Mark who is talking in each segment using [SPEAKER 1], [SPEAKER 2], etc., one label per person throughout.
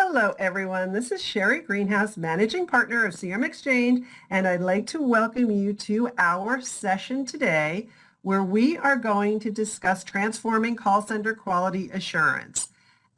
[SPEAKER 1] Hello, everyone. This is Sherry Greenhouse, Managing Partner of CRM Exchange, and I'd like to welcome you to our session today where we are going to discuss transforming call center quality assurance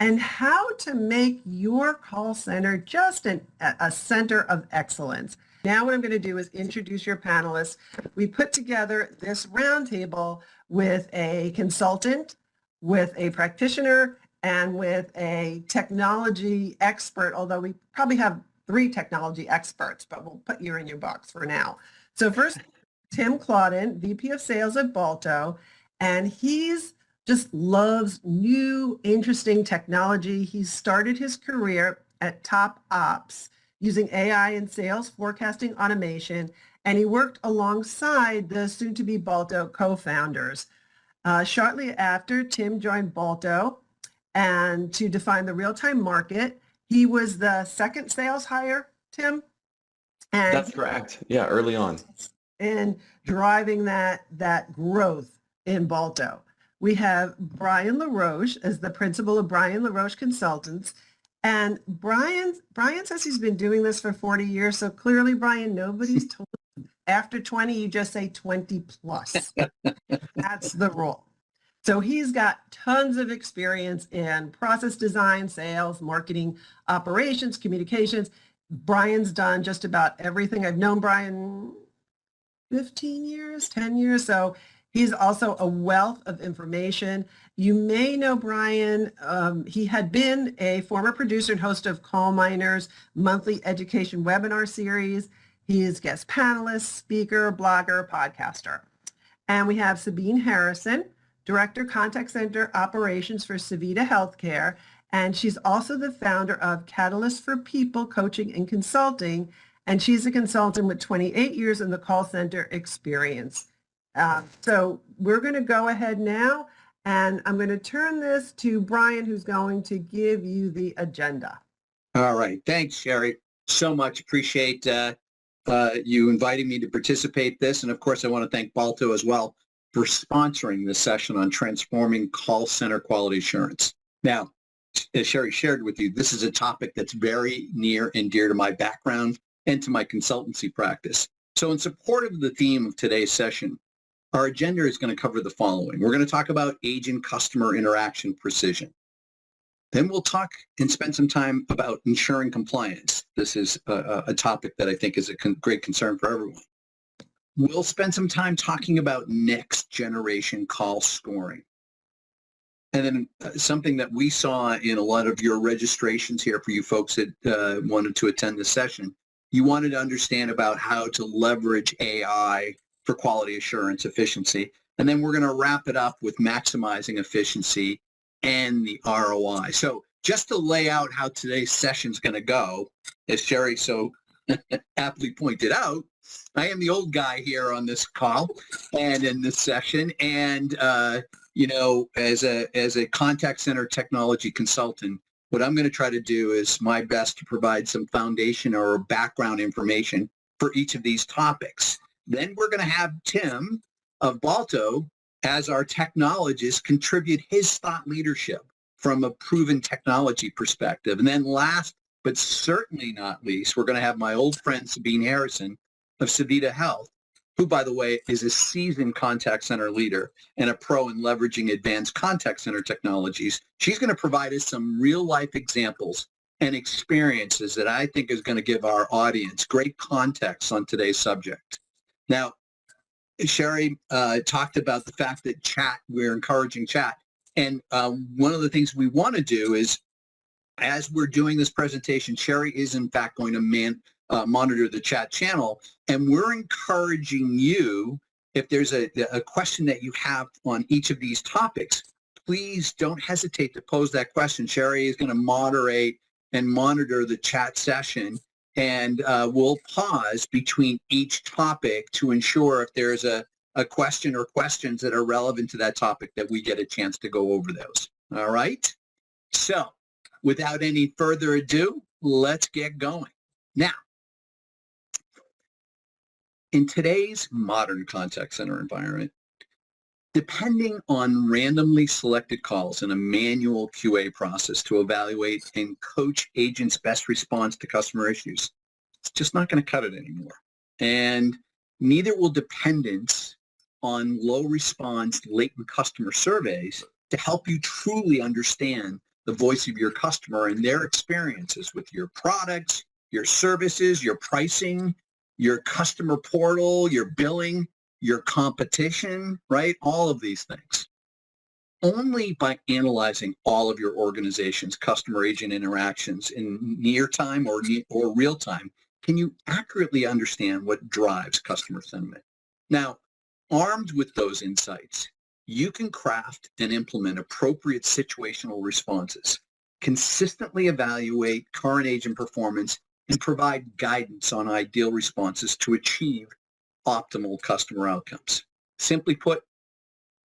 [SPEAKER 1] and how to make your call center just a center of excellence. Now what I'm going to do is introduce your panelists. We put together this roundtable with a consultant, with a practitioner, and with a technology expert, although we probably have 3 technology experts, but we'll put you in your box for now. So first, Tim Claudin, VP of Sales at Balto, and he's just loves new, interesting technology. He started his career at Top Ops using AI in sales forecasting automation, and he worked alongside the soon-to-be Balto co-founders. Shortly after, Tim joined Balto, and to define the real-time market. He was the second sales hire, Tim?
[SPEAKER 2] And that's correct. Yeah, early on.
[SPEAKER 1] And driving that growth in Balto. We have Brian LaRoche as the principal of Brian LaRoche Consultants. And Brian says he's been doing this for 40 years. So clearly, Brian, nobody's told him. After 20, you just say 20 plus. That's the rule. So he's got tons of experience in process design, sales, marketing, operations, communications. Brian's done just about everything. I've known Brian 15 years, 10 years. So he's also a wealth of information. You may know Brian. He had been a former producer and host of Call Miners monthly education webinar series. He is guest panelist, speaker, blogger, podcaster. And we have Sabine Harrison, Director, Contact Center Operations for Savita Healthcare, and she's also the founder of Catalyst for People Coaching and Consulting, and she's a consultant with 28 years in the call center experience. So we're going to go ahead now, and I'm going to turn this to Brian, who's going to give you the agenda.
[SPEAKER 3] All right. Thanks, Sherry. So much. Appreciate you inviting me to participate in this, and of course, I want to thank Balto as well for sponsoring this session on transforming call center quality assurance. Now, as Sherry shared with you, this is a topic that's very near and dear to my background and to my consultancy practice. So in support of the theme of today's session, our agenda is going to cover the following. We're going to talk about agent-customer interaction precision. Then we'll talk and spend some time about ensuring compliance. This is a topic that I think is a great concern for everyone. We'll spend some time talking about next generation call scoring. And then something that we saw in a lot of your registrations here for you folks that wanted to attend this session, you wanted to understand about how to leverage AI for quality assurance efficiency. And then we're going to wrap it up with maximizing efficiency and the ROI. So just to lay out how today's session is going to go, as Sherry so aptly pointed out, I am the old guy here on this call and in this session. And, as a contact center technology consultant, what I'm going to try to do is my best to provide some foundation or background information for each of these topics. Then we're going to have Tim of Balto as our technologist contribute his thought leadership from a proven technology perspective. And then last, but certainly not least, we're going to have my old friend Sabine Harrison of Savita Health, who, by the way, is a seasoned contact center leader and a pro in leveraging advanced contact center technologies. She's going to provide us some real-life examples and experiences that I think is going to give our audience great context on today's subject. Now, Sherry talked about the fact that we're encouraging chat. And one of the things we want to do is, as we're doing this presentation, Sherry is in fact going to monitor the chat channel, and we're encouraging you, if there's a question that you have on each of these topics, please don't hesitate to pose that question. Sherry is going to moderate and monitor the chat session, and we'll pause between each topic to ensure if there's a question or questions that are relevant to that topic that we get a chance to go over those. All right? So, without any further ado, let's get going. Now, in today's modern contact center environment, Depending on randomly selected calls and a manual QA process to evaluate and coach agents' best response to customer issues, it's just not going to cut it anymore. And neither will dependence on low response latent customer surveys to help you truly understand the voice of your customer and their experiences with your products, your services, your pricing, your customer portal, your billing, your competition, right? All of these things. Only by analyzing all of your organization's customer agent interactions in near time or real time can you accurately understand what drives customer sentiment. Now, armed with those insights, you can craft and implement appropriate situational responses, consistently evaluate current agent performance, and provide guidance on ideal responses to achieve optimal customer outcomes. Simply put,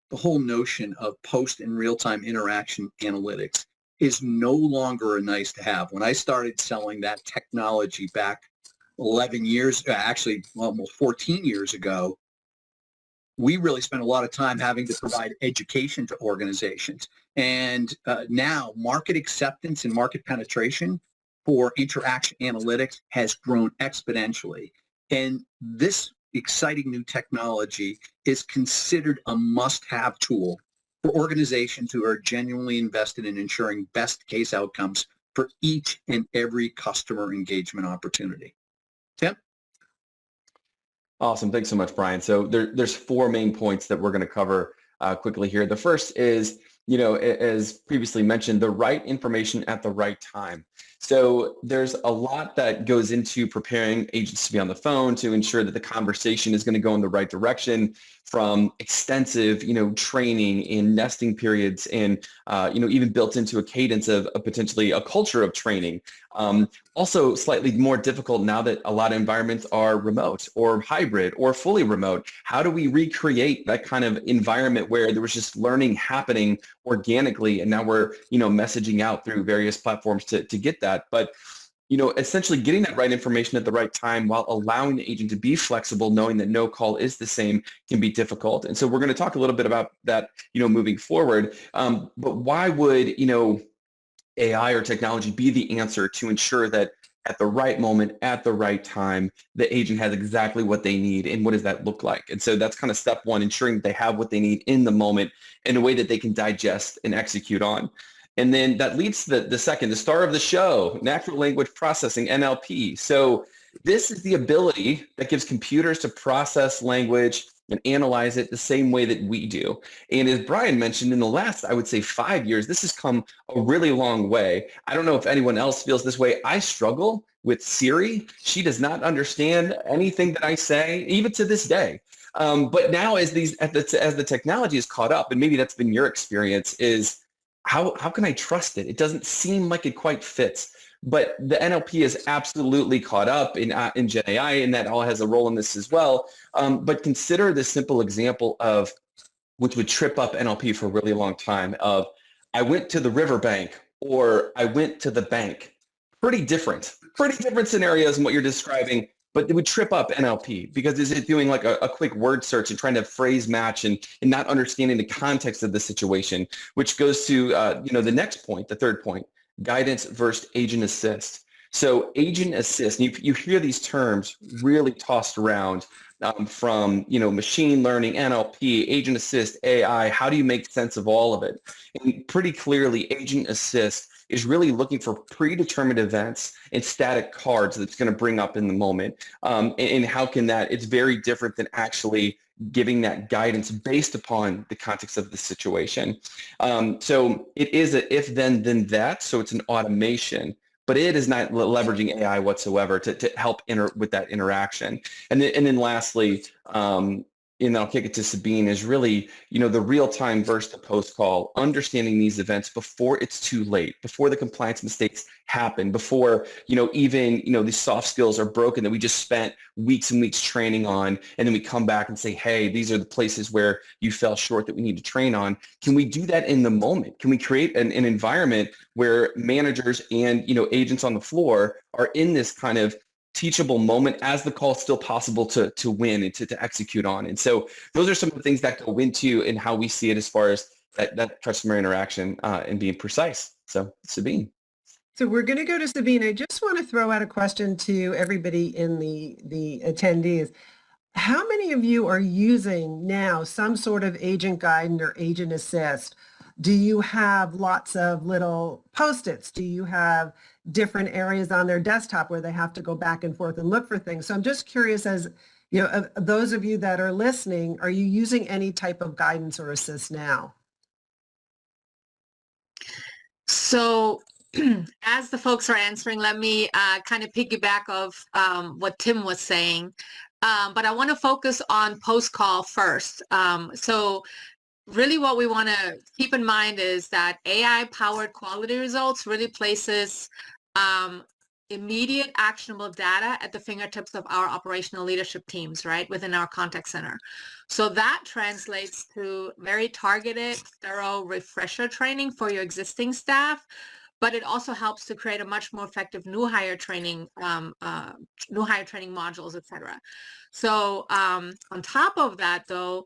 [SPEAKER 3] the whole notion of post and real-time interaction analytics is no longer a nice to have. When I started selling that technology back 11 years, actually almost 14 years ago, we really spent a lot of time having to provide education to organizations. And now market acceptance and market penetration for interaction analytics has grown exponentially. And this exciting new technology is considered a must-have tool for organizations who are genuinely invested in ensuring best case outcomes for each and every customer engagement opportunity. Tim?
[SPEAKER 2] Awesome. Thanks so much, Brian. So there's four main points that we're going to cover quickly here. The first is, as previously mentioned, the right information at the right time. So there's a lot that goes into preparing agents to be on the phone to ensure that the conversation is going to go in the right direction, from extensive, training in nesting periods and, even built into a cadence of potentially a culture of training. Also slightly more difficult now that a lot of environments are remote or hybrid or fully remote. How do we recreate that kind of environment where there was just learning happening organically, and now we're, messaging out through various platforms to get that. But essentially getting that right information at the right time while allowing the agent to be flexible, knowing that no call is the same, can be difficult. And so we're going to talk a little bit about that, moving forward. But why would, AI or technology be the answer to ensure that at the right moment, at the right time, the agent has exactly what they need, and what does that look like? And so that's kind of step one, ensuring that they have what they need in the moment in a way that they can digest and execute on. And then that leads to the second, the star of the show, natural language processing, NLP. So this is the ability that gives computers to process language and analyze it the same way that we do. And as Brian mentioned, in the last, I would say 5 years, this has come a really long way. I don't know if anyone else feels this way. I struggle with Siri. She does not understand anything that I say, even to this day. But now as the technology is caught up, and maybe that's been your experience, is how can I trust it? It doesn't seem like it quite fits. But the NLP is absolutely caught up in Gen AI, and that all has a role in this as well. But consider this simple example of, which would trip up NLP for a really long time, of I went to the riverbank or I went to the bank. Pretty different scenarios in what you're describing, but it would trip up NLP because is it doing like a quick word search and trying to phrase match and not understanding the context of the situation, which goes to the next point, the third point. Guidance versus agent assist. So agent assist, you hear these terms really tossed around from machine learning, NLP, agent assist, AI. How do you make sense of all of it? And pretty clearly, agent assist is really looking for predetermined events and static cards that's going to bring up in the moment. And how can that? It's very different than actually giving that guidance based upon the context of the situation. So it is a if then that, so it's an automation, but it is not leveraging AI whatsoever to help with that interaction. And then lastly, and I'll kick it to Sabine, is really, the real-time versus the post-call, understanding these events before it's too late, before the compliance mistakes happen, before, even, these soft skills are broken that we just spent weeks and weeks training on, and then we come back and say, hey, these are the places where you fell short that we need to train on. Can we do that in the moment? Can we create an environment where managers and, agents on the floor are in this kind of teachable moment as the call is still possible to win and to execute on. And so those are some of the things that go into and how we see it as far as that customer interaction and being precise. So Sabine.
[SPEAKER 1] So we're going to go to Sabine. I just want to throw out a question to everybody in the attendees. How many of you are using now some sort of agent guide or agent assist? Do you have lots of little Post-its? Do you have different areas on their desktop where they have to go back and forth and look for things? So I'm just curious, as you know, those of you that are listening, are you using any type of guidance or assist now?
[SPEAKER 4] So as the folks are answering, let me kind of piggyback of what Tim was saying. But I want to focus on post-call first. So really what we want to keep in mind is that AI-powered quality results really places immediate actionable data at the fingertips of our operational leadership teams, right, within our contact center. So that translates to very targeted, thorough refresher training for your existing staff, but it also helps to create a much more effective new hire training modules, et cetera. So on top of that, though,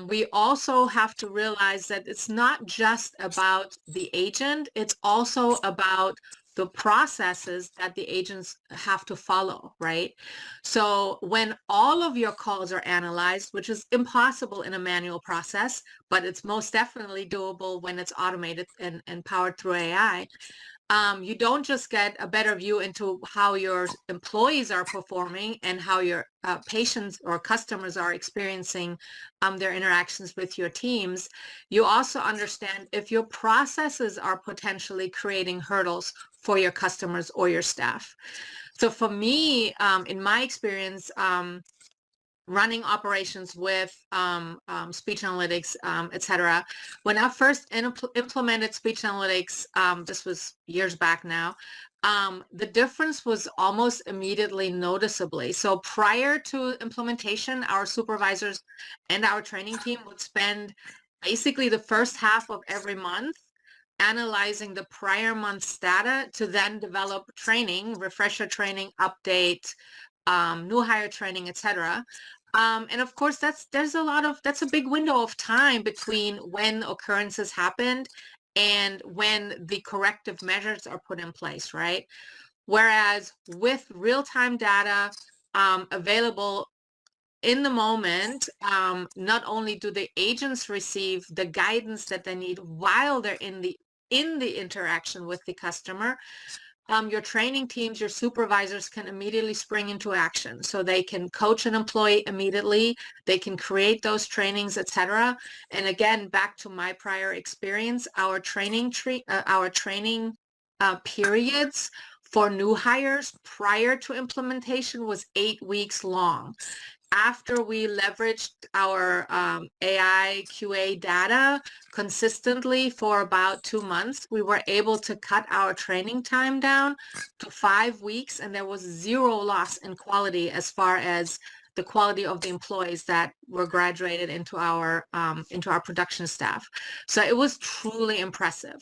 [SPEAKER 4] we also have to realize that it's not just about the agent, it's also about the processes that the agents have to follow, right? So when all of your calls are analyzed, which is impossible in a manual process, but it's most definitely doable when it's automated and powered through AI, you don't just get a better view into how your employees are performing and how your patients or customers are experiencing their interactions with your teams. You also understand if your processes are potentially creating hurdles for your customers or your staff. So for me, in my experience, running operations with speech analytics, et cetera. When I first implemented speech analytics, this was years back now, the difference was almost immediately noticeably. So prior to implementation, our supervisors and our training team would spend basically the first half of every month analyzing the prior month's data to then develop training, refresher training, update, new hire training, et cetera. And of course, that's a big window of time between when occurrences happened and when the corrective measures are put in place, right? Whereas with real-time data available in the moment, not only do the agents receive the guidance that they need while they're in the interaction with the customer, your training teams, your supervisors can immediately spring into action. So they can coach an employee immediately, they can create those trainings, et cetera. And again, back to my prior experience, our training periods for new hires prior to implementation was 8 weeks long. After we leveraged our AI QA data consistently for about 2 months, we were able to cut our training time down to 5 weeks, and there was zero loss in quality as far as the quality of the employees that were graduated into our production staff. So it was truly impressive.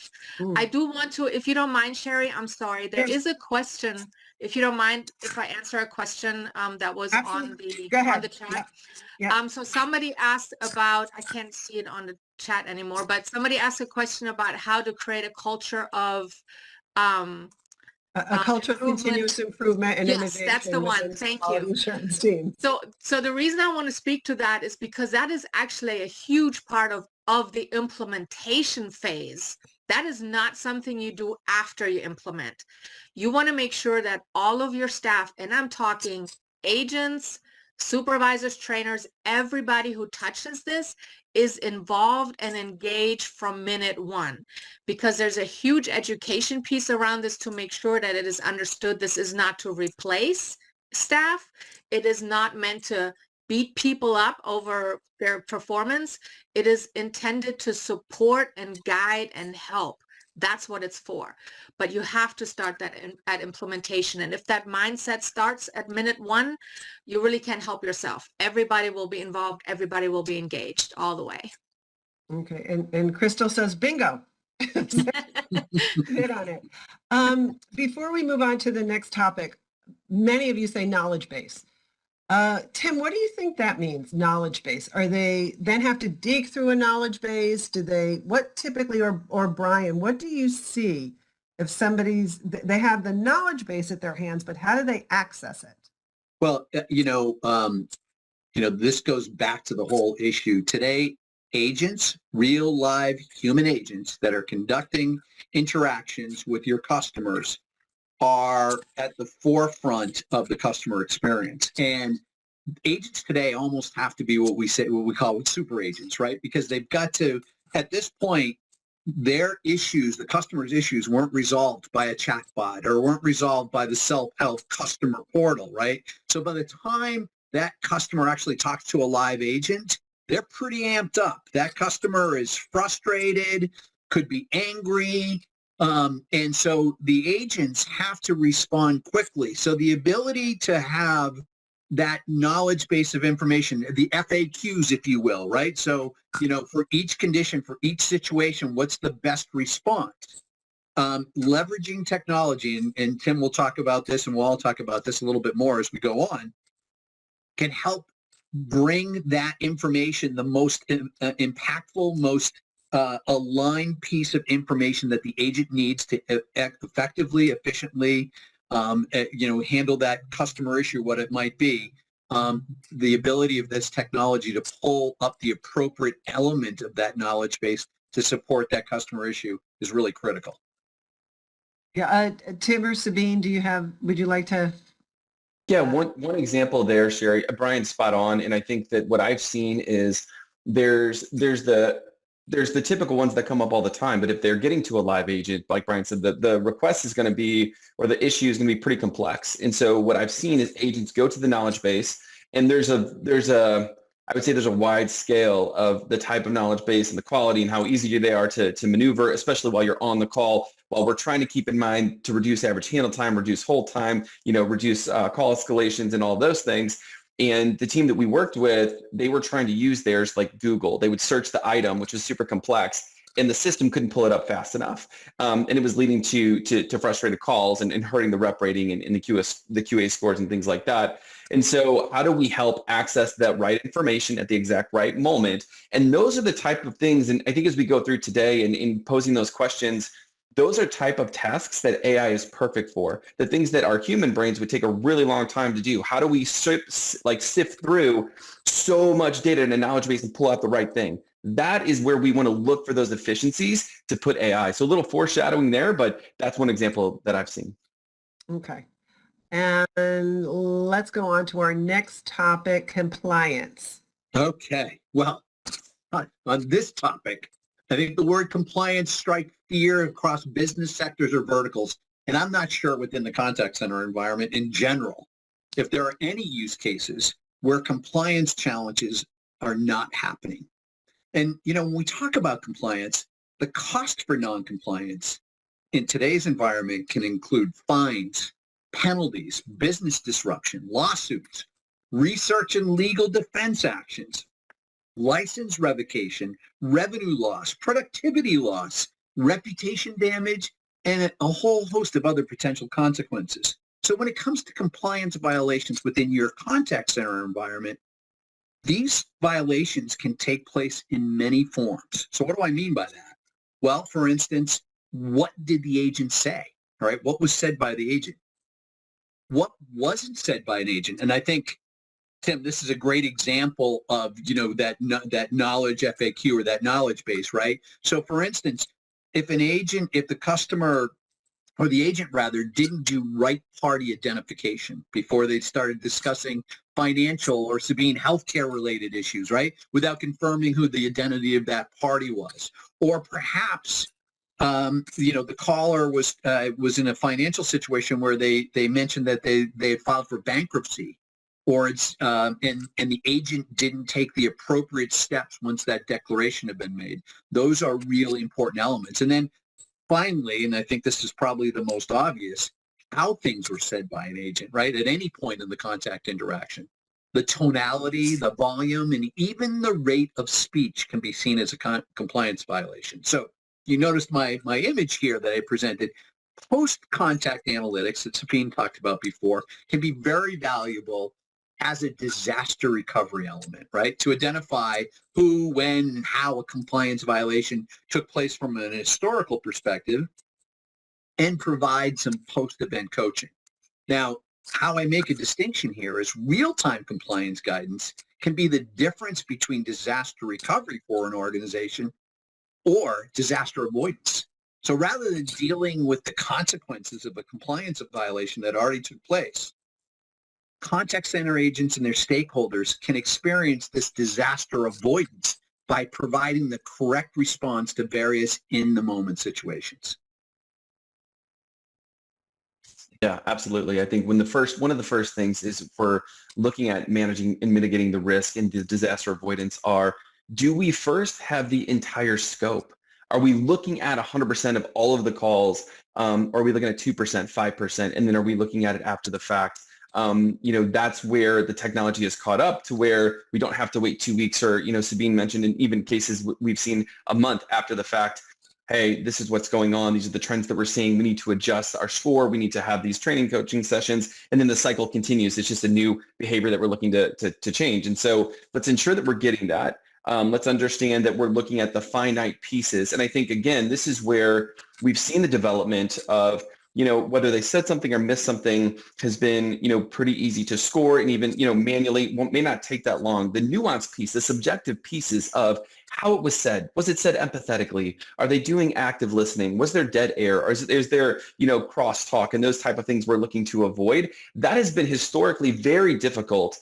[SPEAKER 4] I do want to, if you don't mind, Sherry, I'm sorry, there is a question. If you don't mind, if I answer a question that was on the chat.
[SPEAKER 1] Yeah.
[SPEAKER 4] So somebody asked about, I can't see it on the chat anymore, but somebody asked a question about how to create a culture of
[SPEAKER 1] a culture of continuous improvement and innovation.
[SPEAKER 4] Yes, that's the one. Thank you.
[SPEAKER 1] Insurance team.
[SPEAKER 4] So the reason I want to speak to that is because that is actually a huge part of the implementation phase. That is not something you do after you implement. You want to make sure that all of your staff, and I'm talking agents, supervisors, trainers, everybody who touches this is involved and engaged from minute one, because there's a huge education piece around this to make sure that it is understood this is not to replace staff. It is not meant to beat people up over their performance. It is intended to support and guide and help. That's what it's for. But you have to start that at implementation. And if that mindset starts at minute one, you really can't help yourself. Everybody will be involved. Everybody will be engaged all the way.
[SPEAKER 1] Okay. And Crystal says, bingo. Hit on it. Before we move on to the next topic, many of you say knowledge base. Tim, what do you think that means, knowledge base? Are they then have to dig through a knowledge base? What typically, or Brian, what do you see if they have the knowledge base at their hands, but how do they access it?
[SPEAKER 3] Well, this goes back to the whole issue. Today, agents, real live human agents that are conducting interactions with your customers are at the forefront of the customer experience. And agents today almost have to be what we call super agents, right? Because they've got to, at this point, their issues, the customer's issues, weren't resolved by a chatbot or weren't resolved by the self-help customer portal, right? So by the time that customer actually talks to a live agent, they're pretty amped up. That customer is frustrated, could be angry, and so the agents have to respond quickly. So the ability to have that knowledge base of information, the FAQs, if you will, right? So, for each condition, for each situation, what's the best response? Leveraging technology, and Tim will talk about this, and we'll all talk about this a little bit more as we go on, can help bring that information, the most impactful, most aligned piece of information that the agent needs to effectively, efficiently, handle that customer issue, what it might be. The ability of this technology to pull up the appropriate element of that knowledge base to support that customer issue is really critical.
[SPEAKER 1] Yeah, Tim or Sabine, would you like to?
[SPEAKER 2] Yeah, one example there, Sherry, Brian's spot on, and I think that what I've seen is there's the typical ones that come up all the time, but if they're getting to a live agent, like Brian said, the request is going to be, or the issue is going to be pretty complex. And so what I've seen is agents go to the knowledge base, and I would say there's a wide scale of the type of knowledge base and the quality and how easy they are to maneuver, especially while you're on the call, while we're trying to keep in mind to reduce average handle time, reduce hold time, reduce call escalations and all those things. And the team that we worked with, they were trying to use theirs like Google. They would search the item, which was super complex, and the system couldn't pull it up fast enough. And it was leading to frustrated calls and hurting the rep rating and the QA scores and things like that. And so how do we help access that right information at the exact right moment? And those are the type of things, and I think as we go through today and in posing those questions, those are type of tasks that AI is perfect for. The things that our human brains would take a really long time to do. How do we sift through so much data in a knowledge base and pull out the right thing? That is where we want to look for those efficiencies to put AI. So a little foreshadowing there, but that's one example that I've seen.
[SPEAKER 1] Okay. And let's go on to our next topic, compliance.
[SPEAKER 3] Okay. Well, on this topic, I think the word compliance strikes fear across business sectors or verticals. And I'm not sure within the contact center environment in general, if there are any use cases where compliance challenges are not happening. And, when we talk about compliance, the cost for non-compliance in today's environment can include fines, penalties, business disruption, lawsuits, research and legal defense actions, license revocation, revenue loss, productivity loss, reputation damage, and a whole host of other potential consequences. So when it comes to compliance violations within your contact center environment, these violations can take place in many forms. So what do I mean by that? Well, for instance, what did the agent say? All right, what was said by the agent? What wasn't said by an agent? And I think, Tim, this is a great example of, that knowledge FAQ or that knowledge base, right? So for instance, if the customer or the agent rather didn't do right party identification before they started discussing financial or Sabine healthcare related issues, right? Without confirming who the identity of that party was. Or perhaps, the caller was in a financial situation where they mentioned that they had filed for bankruptcy, or and the agent didn't take the appropriate steps once that declaration had been made. Those are really important elements. And then finally, and I think this is probably the most obvious, how things were said by an agent, right? At any point in the contact interaction. The tonality, the volume, and even the rate of speech can be seen as a compliance violation. So you noticed my image here that I presented. Post-contact analytics that Sabine talked about before can be very valuable as a disaster recovery element, right? To identify who, when, and how a compliance violation took place from an historical perspective and provide some post-event coaching. Now, how I make a distinction here is real-time compliance guidance can be the difference between disaster recovery for an organization or disaster avoidance. So rather than dealing with the consequences of a compliance violation that already took place, contact center agents and their stakeholders can experience this disaster avoidance by providing the correct response to various in-the-moment situations.
[SPEAKER 2] Yeah, absolutely. I think one of the first things is for looking at managing and mitigating the risk and the disaster avoidance are, do we first have the entire scope? Are we looking at 100% of all of the calls? Or are we looking at 2%, 5%? And then are we looking at it after the fact? That's where the technology is caught up to where we don't have to wait 2 weeks or, Sabine mentioned in even cases we've seen a month after the fact. Hey, this is what's going on. These are the trends that we're seeing. We need to adjust our score. We need to have these training coaching sessions. And then the cycle continues. It's just a new behavior that we're looking to change. And so let's ensure that we're getting that. Let's understand that we're looking at the finite pieces. And I think, again, this is where we've seen the development of, whether they said something or missed something has been, pretty easy to score, and even, manually may not take that long. The nuance piece, the subjective pieces of how it was said. Was it said empathetically? Are they doing active listening? Was there dead air? Or is there, crosstalk and those type of things we're looking to avoid? That has been historically very difficult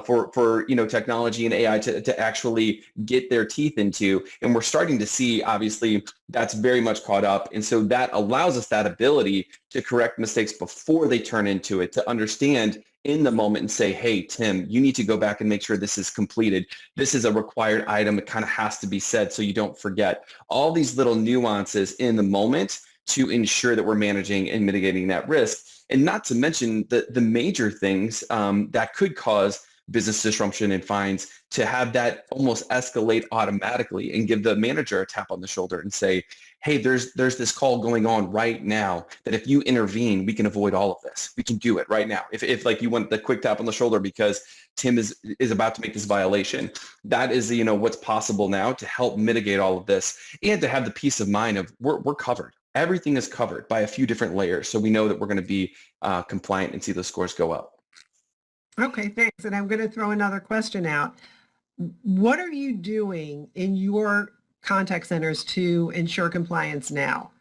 [SPEAKER 2] for technology and AI to actually get their teeth into. And we're starting to see, obviously, that's very much caught up. And so that allows us that ability to correct mistakes before they turn into it, to understand in the moment and say, hey, Tim, you need to go back and make sure this is completed. This is a required item. It kind of has to be said so you don't forget. All these little nuances in the moment to ensure that we're managing and mitigating that risk. And not to mention the major things that could cause business disruption and fines, to have that almost escalate automatically and give the manager a tap on the shoulder and say, hey, there's this call going on right now that if you intervene, we can avoid all of this. We can do it right now. If like you want the quick tap on the shoulder because Tim is about to make this violation, that is, what's possible now to help mitigate all of this and to have the peace of mind of we're covered. Everything is covered by a few different layers. So we know that we're going to be compliant and see those scores go up.
[SPEAKER 1] Okay, thanks. And I'm going to throw another question out. What are you doing in your contact centers to ensure compliance now?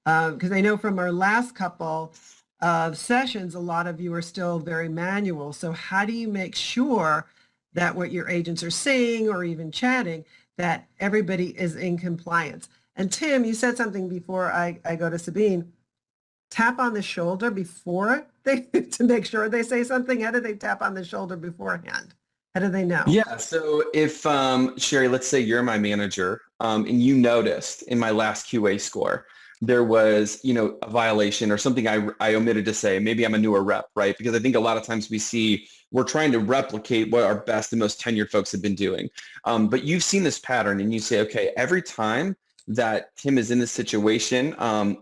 [SPEAKER 1] Because I know from our last couple of sessions, a lot of you are still very manual. So how do you make sure that what your agents are saying or even chatting, that everybody is in compliance? And Tim, you said something before I go to Sabine. Tap on the shoulder before they to make sure they say something. How do they tap on the shoulder beforehand? How do they know?
[SPEAKER 2] Yeah. So if Sherry, let's say you're my manager, and you noticed in my last QA score there was, a violation or something I omitted to say. Maybe I'm a newer rep, right? Because I think a lot of times we're trying to replicate what our best and most tenured folks have been doing. But you've seen this pattern, and you say, okay, every time that Tim is in this situation,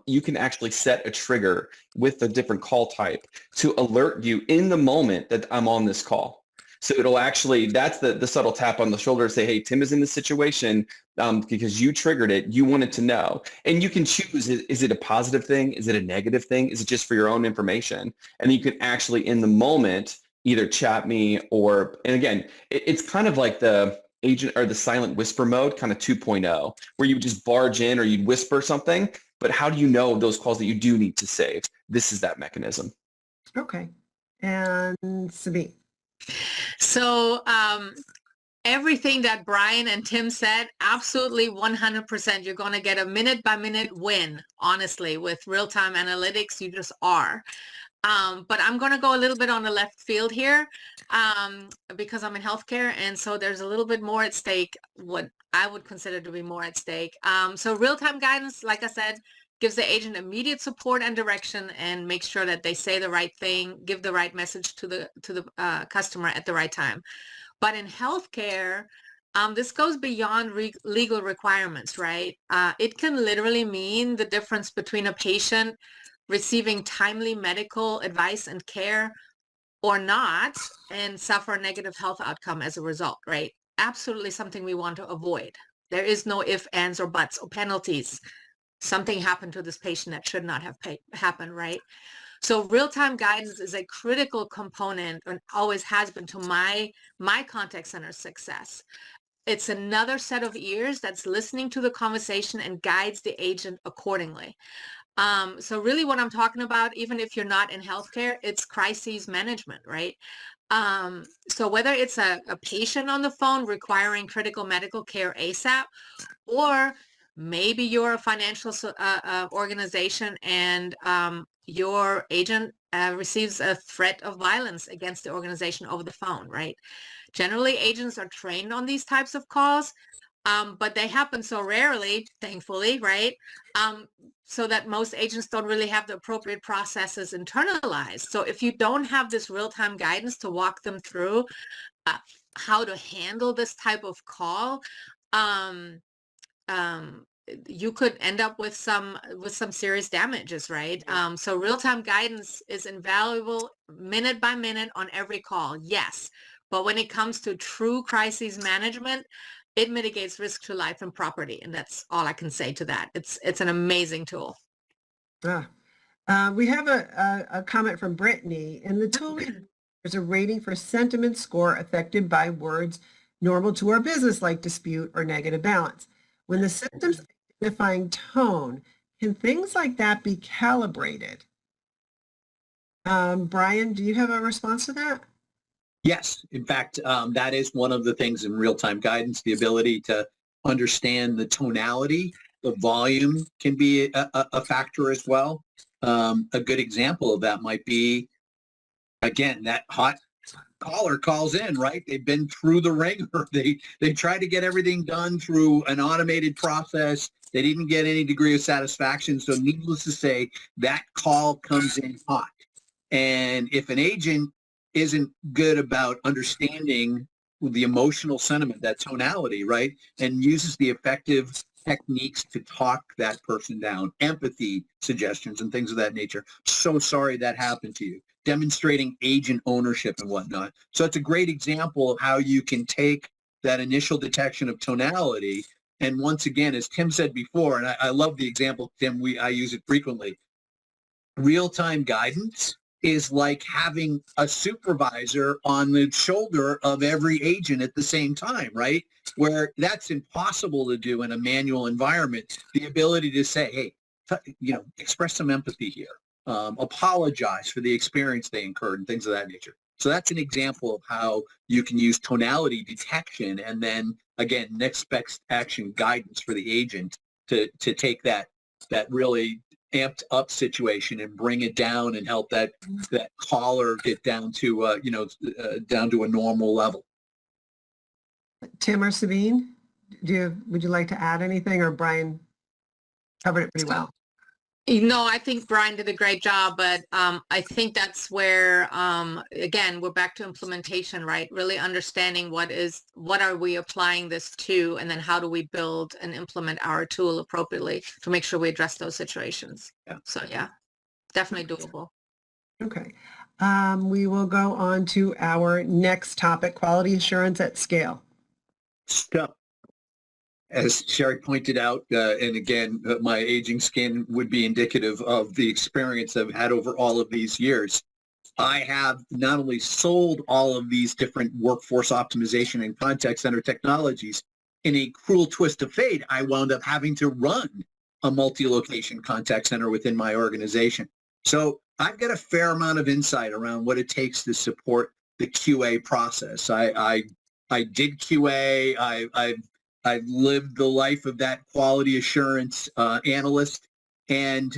[SPEAKER 2] you can actually set a trigger with a different call type to alert you in the moment that I'm on this call. So it'll actually, that's the subtle tap on the shoulder to say, hey, Tim is in this situation because you triggered it. You wanted to know. And you can choose, is it a positive thing? Is it a negative thing? Is it just for your own information? And you can actually, in the moment, either chat me or, and again, it's kind of like the agent or the silent whisper mode, kind of 2.0, where you would just barge in or you'd whisper something, but how do you know those calls that you do need to save? This is that mechanism.
[SPEAKER 1] Okay. And Sabine.
[SPEAKER 4] So everything that Brian and Tim said, absolutely 100%. You're going to get a minute by minute win, honestly, with real-time analytics. You just are. But I'm going to go a little bit on the left field here because I'm in healthcare. And so there's a little bit more at stake, what I would consider to be more at stake. So real-time guidance, like I said, gives the agent immediate support and direction and make sure that they say the right thing, give the right message to the customer at the right time. But in healthcare, this goes beyond legal requirements, right? It can literally mean the difference between a patient receiving timely medical advice and care or not, and suffer a negative health outcome as a result, right? Absolutely something we want to avoid. There is no if, ands, or buts or penalties. Something happened to this patient that should not have happened, right? So real-time guidance is a critical component and always has been to my contact center success. It's another set of ears that's listening to the conversation and guides the agent accordingly. So really what I'm talking about, even if you're not in healthcare, it's crises management, right? So whether it's a patient on the phone requiring critical medical care ASAP, or maybe you're a financial organization and your agent receives a threat of violence against the organization over the phone, right? Generally, agents are trained on these types of calls, but they happen so rarely, thankfully, right? So that most agents don't really have the appropriate processes internalized. So if you don't have this real-time guidance to walk them through how to handle this type of call, you could end up with some serious damages, right? So real-time guidance is invaluable minute by minute on every call, yes. But when it comes to true crisis management, it mitigates risk to life and property. And that's all I can say to that. It's an amazing tool.
[SPEAKER 1] We have a comment from Brittany. In the tool, there's a rating for sentiment score affected by words normal to our business, like dispute or negative balance. When the symptoms identifying tone, can things like that be calibrated? Brian, do you have a response to that?
[SPEAKER 3] Yes. In fact, that is one of the things in real-time guidance, the ability to understand the tonality. The volume can be a factor as well. A good example of that might be, again, that hot caller calls in, right? They've been through the ringer. They tried to get everything done through an automated process. They didn't get any degree of satisfaction. So needless to say, that call comes in hot. And if an agent isn't good about understanding the emotional sentiment, that tonality, right, and uses the effective techniques to talk that person down, empathy suggestions and things of that nature. So sorry that happened to you. Demonstrating agent ownership and whatnot. So it's a great example of how you can take that initial detection of tonality. And once again, as Tim said before, and I love the example, Tim, I use it frequently, real-time guidance is like having a supervisor on the shoulder of every agent at the same time, right? Where that's impossible to do in a manual environment. The ability to say, hey, express some empathy here. Apologize for the experience they incurred and things of that nature. So that's an example of how you can use tonality detection and then, again, next best action guidance for the agent to take that really amped up situation and bring it down and help that caller get down to down to a normal level.
[SPEAKER 1] Tim or Sabine, would you like to add anything, or Brian covered it pretty well?
[SPEAKER 4] No, I think Brian did a great job, but I think that's where, again, we're back to implementation, right? Really understanding what are we applying this to, and then how do we build and implement our tool appropriately to make sure we address those situations.
[SPEAKER 3] Yeah.
[SPEAKER 4] So yeah, definitely doable.
[SPEAKER 1] Okay. We will go on to our next topic, quality assurance at scale.
[SPEAKER 3] So, as Sherry pointed out, and again, my aging skin would be indicative of the experience I've had over all of these years. I have not only sold all of these different workforce optimization and contact center technologies, in a cruel twist of fate, I wound up having to run a multi-location contact center within my organization. So I've got a fair amount of insight around what it takes to support the QA process. I did QA. I've lived the life of that quality assurance analyst, and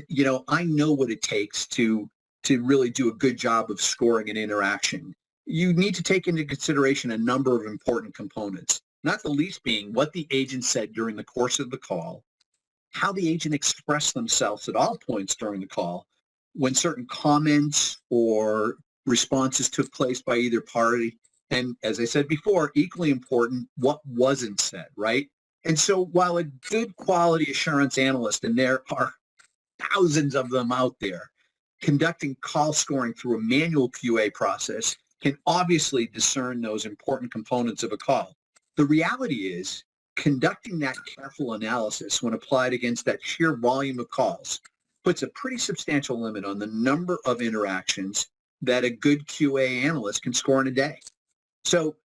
[SPEAKER 3] I know what it takes to really do a good job of scoring an interaction. You need to take into consideration a number of important components, not the least being what the agent said during the course of the call, how the agent expressed themselves at all points during the call, when certain comments or responses took place by either party. And as I said before, equally important, what wasn't said, right? And so while a good quality assurance analyst, and there are thousands of them out there, conducting call scoring through a manual QA process can obviously discern those important components of a call. The reality is, conducting that careful analysis when applied against that sheer volume of calls puts a pretty substantial limit on the number of interactions that a good QA analyst can score in a day. So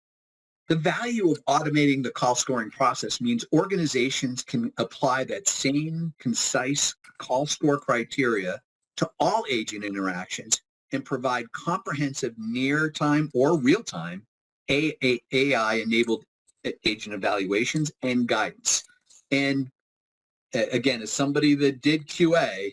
[SPEAKER 3] the value of automating the call scoring process means organizations can apply that same concise call score criteria to all agent interactions and provide comprehensive near-time or real-time AI-enabled agent evaluations and guidance. And again, as somebody that did QA,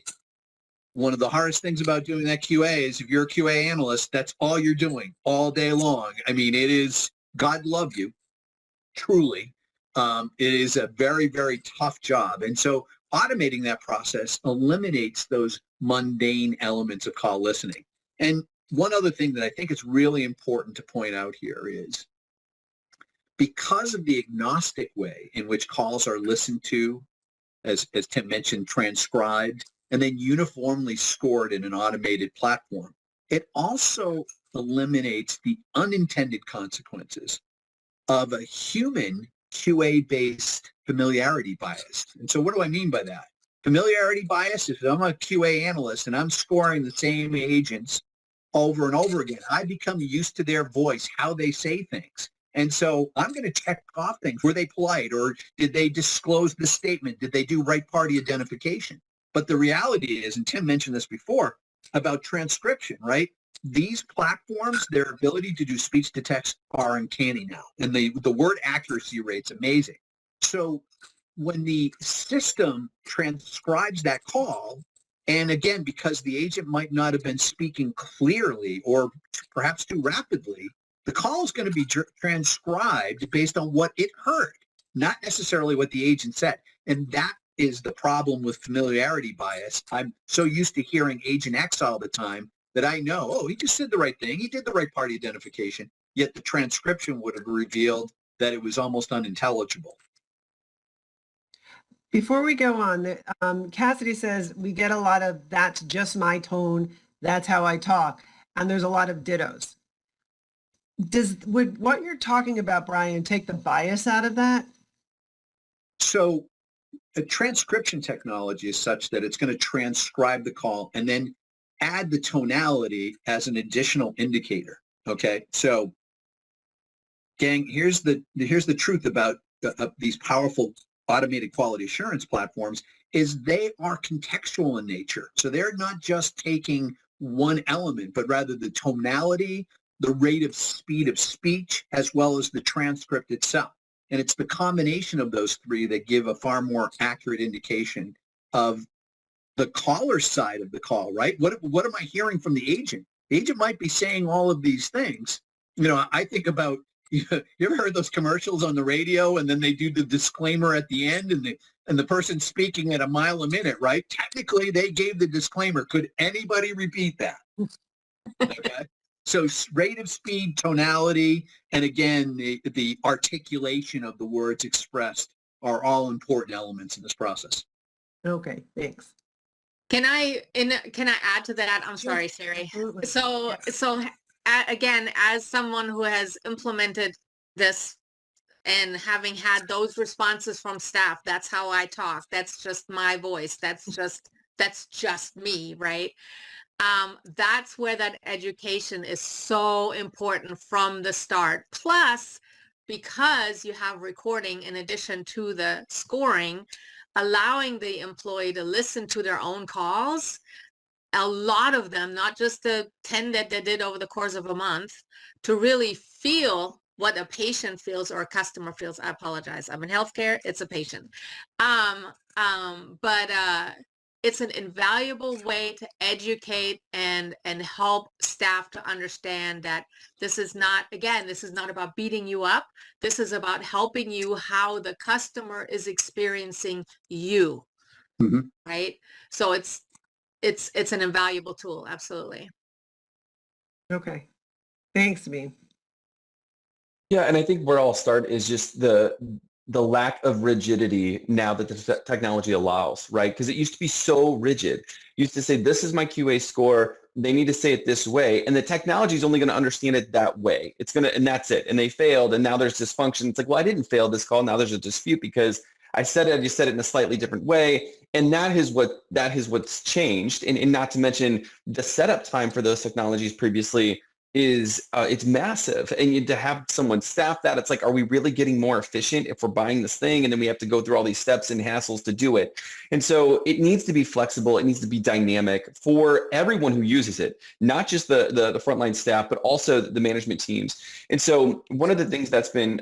[SPEAKER 3] one of the hardest things about doing that QA is if you're a QA analyst, that's all you're doing all day long. I mean, it is, God love you, truly. It is a very, very tough job. And so automating that process eliminates those mundane elements of call listening. And one other thing that I think is really important to point out here is because of the agnostic way in which calls are listened to, as Tim mentioned, transcribed, and then uniformly scored in an automated platform, it also eliminates the unintended consequences of a human QA-based familiarity bias. And so what do I mean by that? Familiarity bias, if I'm a QA analyst and I'm scoring the same agents over and over again, I become used to their voice, how they say things. And so I'm going to check off things. Were they polite, or did they disclose the statement? Did they do right party identification? But the reality is, and Tim mentioned this before, about transcription, right? These platforms, their ability to do speech to text are uncanny now. And the word accuracy rate's amazing. So when the system transcribes that call, and again, because the agent might not have been speaking clearly or perhaps too rapidly, the call is going to be transcribed based on what it heard, not necessarily what the agent said. And that is the problem with familiarity bias. I'm so used to hearing Agent X all the time that I know, oh, he just said the right thing. He did the right party identification, yet the transcription would have revealed that it was almost unintelligible.
[SPEAKER 1] Before we go on, Cassidy says, we get a lot of, that's just my tone, that's how I talk. And there's a lot of dittos. Would what you're talking about, Brian, take the bias out of that?
[SPEAKER 3] So a transcription technology is such that it's going to transcribe the call and then add the tonality as an additional indicator. Okay, so gang, here's the truth about these powerful automated quality assurance platforms is they are contextual in nature. So they're not just taking one element, but rather the tonality, the rate of speed of speech, as well as the transcript itself. And it's the combination of those three that give a far more accurate indication of the caller's side of the call, right? What am I hearing from the agent? The agent might be saying all of these things. You know, I think about, you ever heard those commercials on the radio and then they do the disclaimer at the end and the person speaking at a mile a minute, right? Technically, they gave the disclaimer. Could anybody repeat that? Okay. So rate of speed, tonality, and again, the articulation of the words expressed are all important elements in this process.
[SPEAKER 1] Okay, thanks.
[SPEAKER 4] Can I add to that? I'm sorry, Sherry.
[SPEAKER 1] Absolutely.
[SPEAKER 4] So again, as someone who has implemented this and having had those responses from staff, that's how I talk. That's just my voice. That's just me, right? That's where that education is so important from the start. Plus, because you have recording in addition to the scoring, allowing the employee to listen to their own calls, a lot of them, not just the 10 that they did over the course of a month, to really feel what a patient feels or a customer feels. I apologize. I'm in healthcare. It's a patient. But it's an invaluable way to educate and help staff to understand that this is not about beating you up. This is about helping you how the customer is experiencing you, right? So it's an invaluable tool. Absolutely.
[SPEAKER 1] Okay. Thanks, me.
[SPEAKER 2] Yeah, and I think where I'll start is just the lack of rigidity now that the technology allows, right? Because it used to be so rigid. You used to say, this is my QA score. They need to say it this way. And the technology is only going to understand it that way. It's going to, and that's it. And they failed. And now there's dysfunction. It's like, well, I didn't fail this call. Now there's a dispute because I said it, you said it in a slightly different way. And that is what's changed. And not to mention the setup time for those technologies previously is it's massive. And to have someone staff that, it's like, are we really getting more efficient if we're buying this thing? And then we have to go through all these steps and hassles to do it. And so it needs to be flexible. It needs to be dynamic for everyone who uses it, not just the frontline staff, but also the management teams. And so one of the things that's been,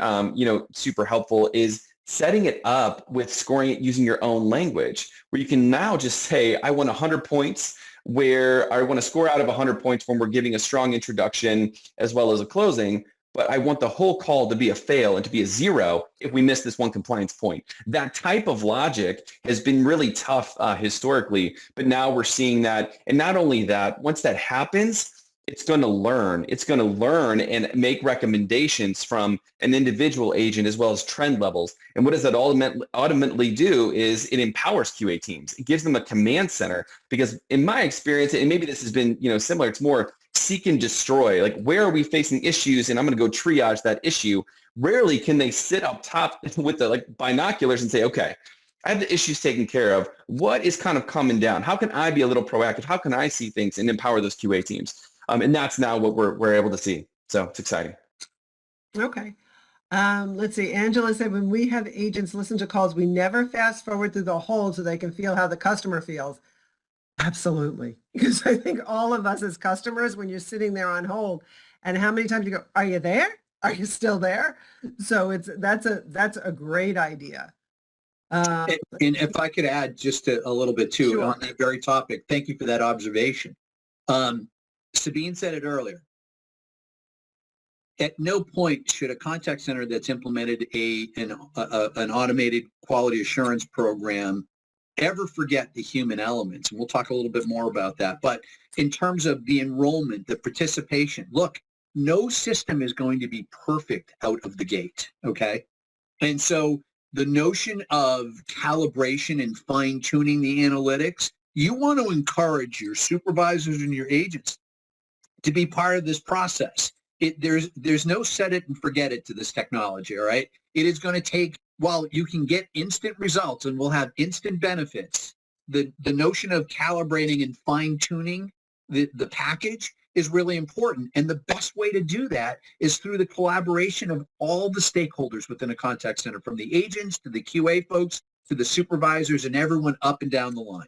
[SPEAKER 2] super helpful is setting it up with scoring it using your own language, where you can now just say, I want 100 points, where I want to score out of 100 points when we're giving a strong introduction as well as a closing, but I want the whole call to be a fail and to be a 0 if we miss this one compliance point. That type of logic has been really tough historically, but now we're seeing that. And not only that, once that happens, it's going to learn. It's going to learn and make recommendations from an individual agent as well as trend levels. And what does that ultimately do is it empowers QA teams. It gives them a command center, because in my experience, and maybe this has been similar, it's more seek and destroy. Like, where are we facing issues? And I'm going to go triage that issue. Rarely can they sit up top with the binoculars and say, okay, I have the issues taken care of. What is kind of coming down? How can I be a little proactive? How can I see things and empower those QA teams? And that's now what we're able to see. So it's exciting.
[SPEAKER 1] Okay. Let's see. Angela said, when we have agents listen to calls, we never fast forward through the hold so they can feel how the customer feels. Absolutely. Because I think all of us as customers, when you're sitting there on hold, and how many times you go, are you there? Are you still there? So that's a great idea.
[SPEAKER 3] And if I could add just a little bit too,
[SPEAKER 1] Sure.
[SPEAKER 3] on that very topic, thank you for that observation. Sabine said it earlier. At no point should a contact center that's implemented an automated quality assurance program ever forget the human elements. And we'll talk a little bit more about that. But in terms of the enrollment, the participation, look, no system is going to be perfect out of the gate, okay? And so the notion of calibration and fine-tuning the analytics, you want to encourage your supervisors and your agents to be part of this process. There's no set it and forget it to this technology, all right? It is going to take, while you can get instant results and we'll have instant benefits, the notion of calibrating and fine-tuning the package is really important. And the best way to do that is through the collaboration of all the stakeholders within a contact center, from the agents to the QA folks to the supervisors and everyone up and down the line.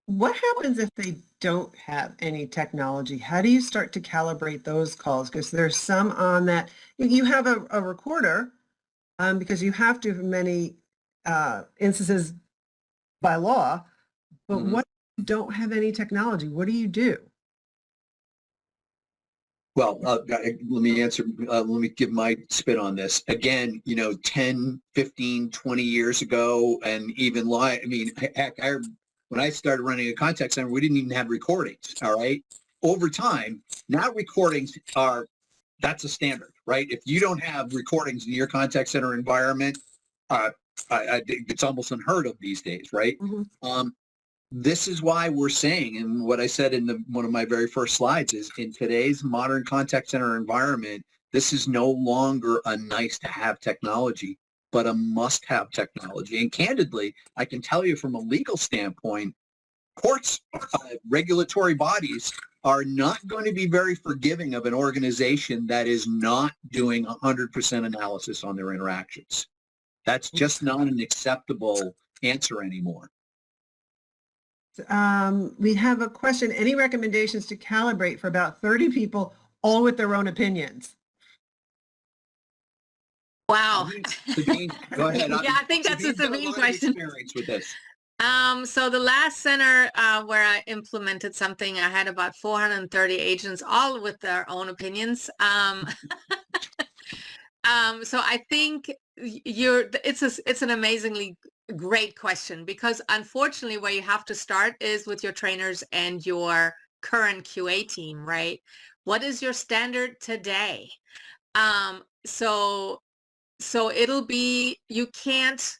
[SPEAKER 1] What happens if they don't have any technology? How do you start to calibrate those calls? Because there's some on that. You have a recorder because you have to have many instances by law. But what if you don't have any technology? What do you do?
[SPEAKER 3] Well, let me answer. Let me give my spin on this. Again, 10, 15, 20 years ago, and even heck, when I started running a contact center, we didn't even have recordings, all right? Over time, now recordings that's a standard, right? If you don't have recordings in your contact center environment, I think it's almost unheard of these days, right? Mm-hmm. This is why we're saying, and what I said in one of my very first slides is, in today's modern contact center environment, this is no longer a nice to have technology, but a must-have technology. And candidly, I can tell you from a legal standpoint, courts, regulatory bodies are not going to be very forgiving of an organization that is not doing 100% analysis on their interactions. That's just not an acceptable answer anymore.
[SPEAKER 1] We have a question. Any recommendations to calibrate for about 30 people, all with their own opinions?
[SPEAKER 4] Wow.
[SPEAKER 3] Sabine, go ahead.
[SPEAKER 4] Yeah, I think that's a Sabine question.
[SPEAKER 3] Experience with this.
[SPEAKER 4] So the last center where I implemented something, I had about 430 agents, all with their own opinions. So I think it's an amazingly great question, because unfortunately where you have to start is with your trainers and your current QA team, right? What is your standard today? So so it'll be, you can't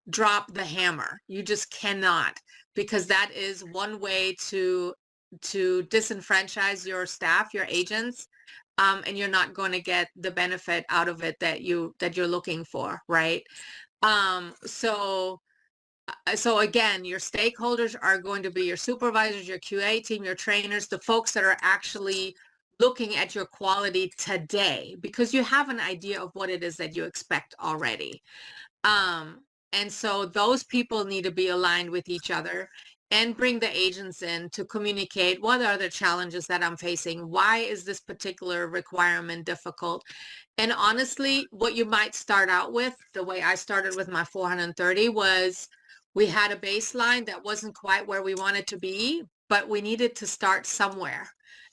[SPEAKER 4] drop the hammer. You just cannot, because that is one way to disenfranchise your staff, your agents, and you're not going to get the benefit out of it that you're looking for, right? So again, your stakeholders are going to be your supervisors, your QA team, your trainers, the folks that are actually looking at your quality today, because you have an idea of what it is that you expect already. And so those people need to be aligned with each other and bring the agents in to communicate what are the challenges that I'm facing? Why is this particular requirement difficult? And honestly, what you might start out with, the way I started with my 430, was we had a baseline that wasn't quite where we wanted to be, but we needed to start somewhere.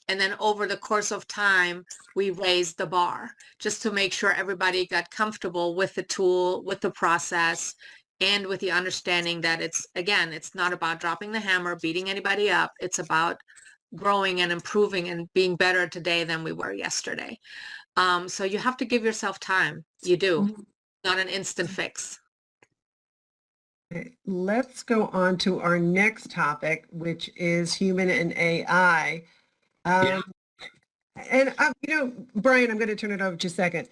[SPEAKER 4] And then over the course of time, we raised the bar just to make sure everybody got comfortable with the tool, with the process, and with the understanding that it's not about dropping the hammer, beating anybody up. It's about growing and improving and being better today than we were yesterday. So you have to give yourself time. You do. Not an instant fix.
[SPEAKER 1] Okay, let's go on to our next topic, which is human and AI. And, Brian, I'm going to turn it over to you a second.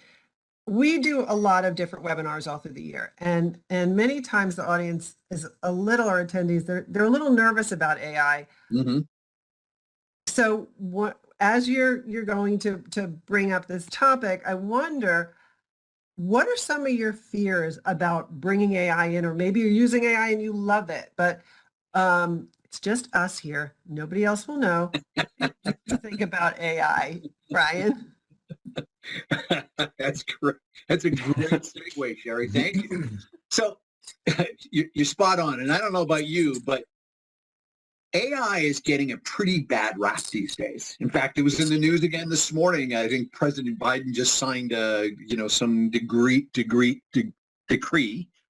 [SPEAKER 1] We do a lot of different webinars all through the year, and many times the audience is our attendees, they're a little nervous about AI.
[SPEAKER 3] Mm-hmm.
[SPEAKER 1] So as you're going to bring up this topic, I wonder, what are some of your fears about bringing AI in, or maybe you're using AI and you love it, but it's just us here. Nobody else will know. What do you think about AI, Brian?
[SPEAKER 3] That's great. That's a great segue, Sherry. Thank you. So you're spot on. And I don't know about you, but AI is getting a pretty bad rap these days. In fact, it was in the news again this morning. I think President Biden just signed some decree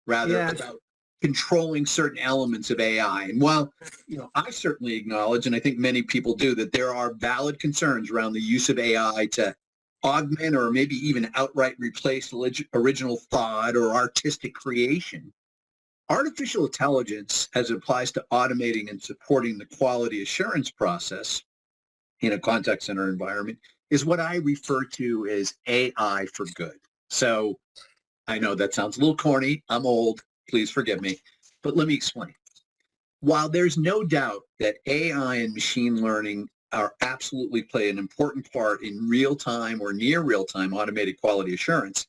[SPEAKER 3] about controlling certain elements of AI. And while, I certainly acknowledge, and I think many people do, that there are valid concerns around the use of AI to augment or maybe even outright replace original thought or artistic creation, artificial intelligence, as it applies to automating and supporting the quality assurance process in a contact center environment, is what I refer to as AI for good. So I know that sounds a little corny. I'm old. Please forgive me. But let me explain. While there's no doubt that AI and machine learning are absolutely play an important part in real-time or near real-time automated quality assurance,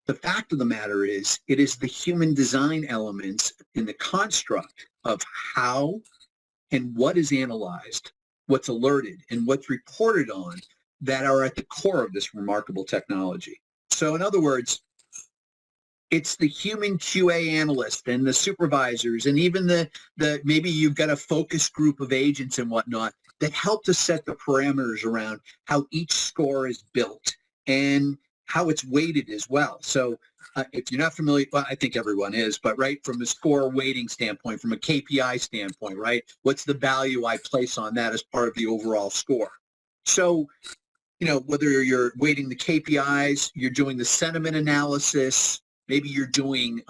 [SPEAKER 3] the fact of the matter is it is the human design elements in the construct of how and what is analyzed, what's alerted, and what's reported on that are at the core of this remarkable technology. So in other words, it's the human QA analyst and the supervisors and even the maybe you've got a focus group of agents and whatnot that help to set the parameters around how each score is built and how it's weighted as well. So if you're not familiar, well, I think everyone is, but right, from a score weighting standpoint, from a KPI standpoint, right, what's the value I place on that as part of the overall score? So, whether you're weighting the KPIs, you're doing the sentiment analysis, maybe you're doing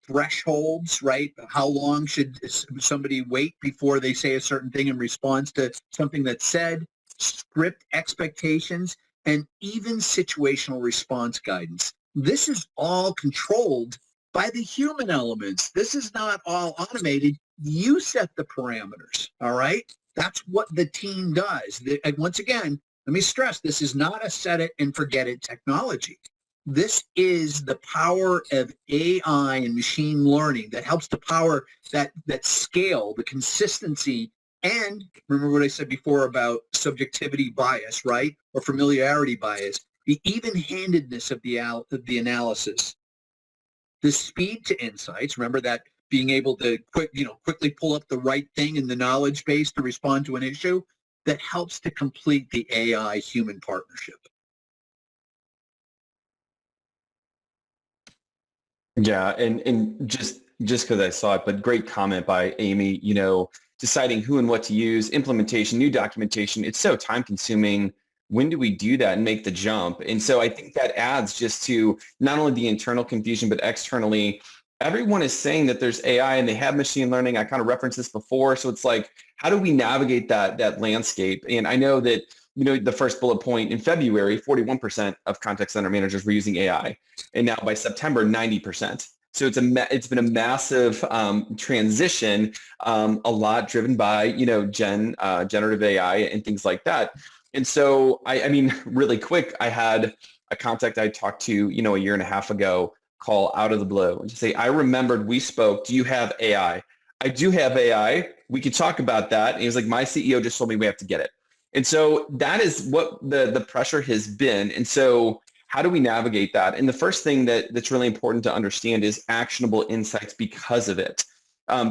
[SPEAKER 3] thresholds, right? How long should somebody wait before they say a certain thing in response to something that's said, script expectations, and even situational response guidance. This is all controlled by the human elements. This is not all automated. You set the parameters, all right? That's what the team does. And once again, let me stress, this is not a set it and forget it technology. This is the power of AI and machine learning that helps to power that scale, the consistency, and remember what I said before about subjectivity bias, right? Or familiarity bias, the even-handedness of the analysis, the speed to insights, remember that being able to quickly pull up the right thing in the knowledge base to respond to an issue, that helps to complete the AI human partnership.
[SPEAKER 2] Yeah, and just because I saw it, but great comment by Amy, deciding who and what to use, implementation, new documentation, it's so time consuming when do we do that and make the jump? And so I think that adds just to not only the internal confusion, but externally, everyone is saying that there's AI and they have machine learning. I kind of referenced this before. So it's like, how do we navigate that landscape? And I know that, the first bullet point in February, 41% of contact center managers were using AI. And now by September, 90%. So it's been a massive transition, a lot driven by, generative AI and things like that. And so, I mean, really quick, I had a contact I talked to, a year and a half ago call out of the blue and just say, I remembered we spoke. Do you have AI? I do have AI. We could talk about that. And he was like, my CEO just told me we have to get it. And so that is what the pressure has been. And so how do we navigate that? And the first thing that's really important to understand is actionable insights because of it.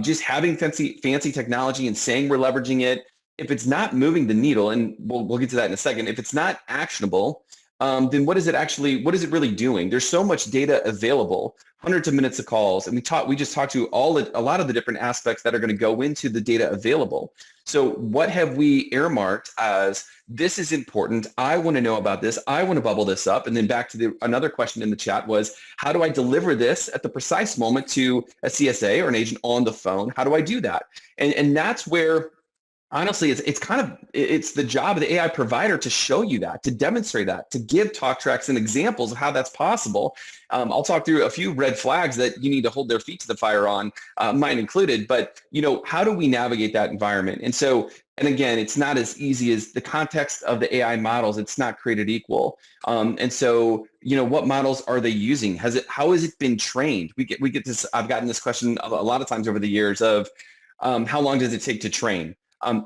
[SPEAKER 2] Just having fancy technology and saying we're leveraging it, if it's not moving the needle, and we'll get to that in a second, if it's not actionable, then what is it really doing? There's so much data available, hundreds of minutes of calls, and we just talked to a lot of the different aspects that are going to go into the data available. So what have we earmarked as this is important? I want to know about this. I want to bubble this up. And then back to another question in the chat was, how do I deliver this at the precise moment to a CSA or an agent on the phone? How do I do that? And that's where, honestly, it's the job of the AI provider to show you that, to demonstrate that, to give talk tracks and examples of how that's possible. I'll talk through a few red flags that you need to hold their feet to the fire on, mine included. But how do we navigate that environment? And so, and again, it's not as easy as the context of the AI models. It's not created equal. And so, what models are they using? How has it been trained? We get this. I've gotten this question a lot of times over the years of how long does it take to train?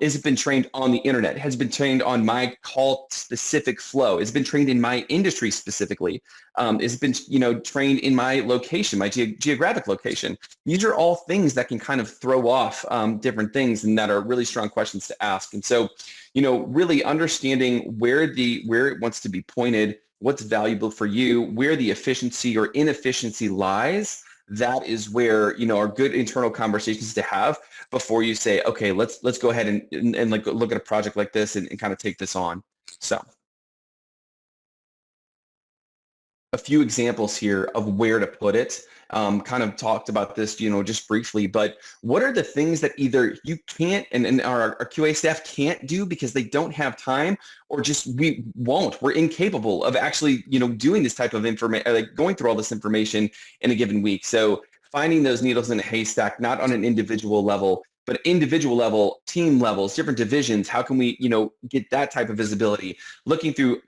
[SPEAKER 2] Has it been trained on the internet? Has it been trained on my call specific flow? Has it been trained in my industry specifically? Has it been, trained in my location, my geographic location? These are all things that can kind of throw off different things and that are really strong questions to ask. And so, really understanding where it wants to be pointed, what's valuable for you, where the efficiency or inefficiency lies. That is where, are good internal conversations to have before you say, okay, let's go ahead and like look at a project like this and kind of take this on. So a few examples here of where to put it. Kind of talked about this, just briefly, but what are the things that either you can't and our QA staff can't do because they don't have time, or just we're incapable of actually, doing this type of information, like going through all this information in a given week. So finding those needles in a haystack, not on an individual level, but individual level, team levels, different divisions. How can we, get that type of visibility? Looking through,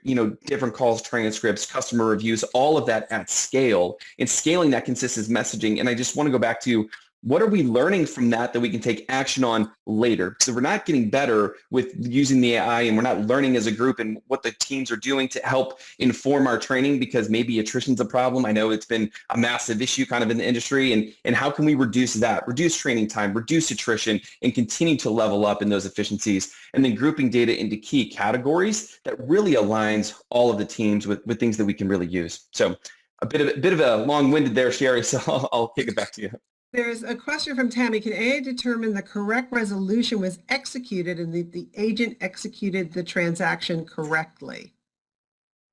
[SPEAKER 2] different calls, transcripts, customer reviews, all of that at scale, and scaling that consistent messaging. And I just want to go back to, what are we learning from that we can take action on later? So we're not getting better with using the AI, and we're not learning as a group and what the teams are doing to help inform our training, because maybe attrition's a problem. I know it's been a massive issue kind of in the industry, and how can we reduce that, reduce training time, reduce attrition, and continue to level up in those efficiencies, and then grouping data into key categories that really aligns all of the teams with things that we can really use. So a bit of a long-winded there, Sherry, so I'll kick it back to you.
[SPEAKER 1] There's a question from Tammy. Can AI determine the correct resolution was executed and the agent executed the transaction correctly?